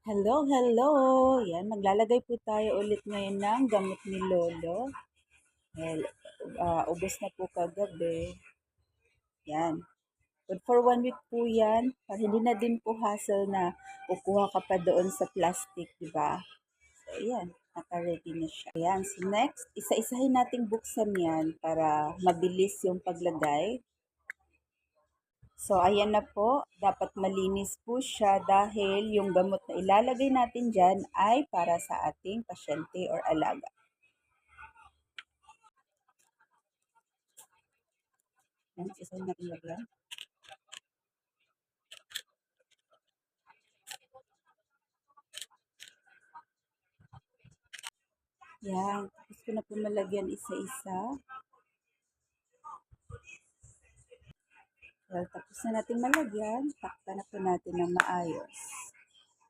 Hello, hello! Yan, maglalagay po tayo ulit ngayon ng gamot ni Lolo. Well, ubos na po kagabi. Yan. Good for 1 week po yan. Para hindi na din po hassle na kukuha ka pa doon sa plastic, di ba? So, ayan. Naka-ready na siya. Ayan. So, next, isa-isahin nating buksan yan para mabilis yung paglagay. So, ayan na po. Dapat malinis po siya dahil yung gamot na ilalagay natin dyan ay para sa ating pasyente or alaga. Yan, isahin natin lagyan. Yan. Tapos ko na po malagyan isa-isa. Well, tapos na natin malagyan. Takpan na po natin ng maayos.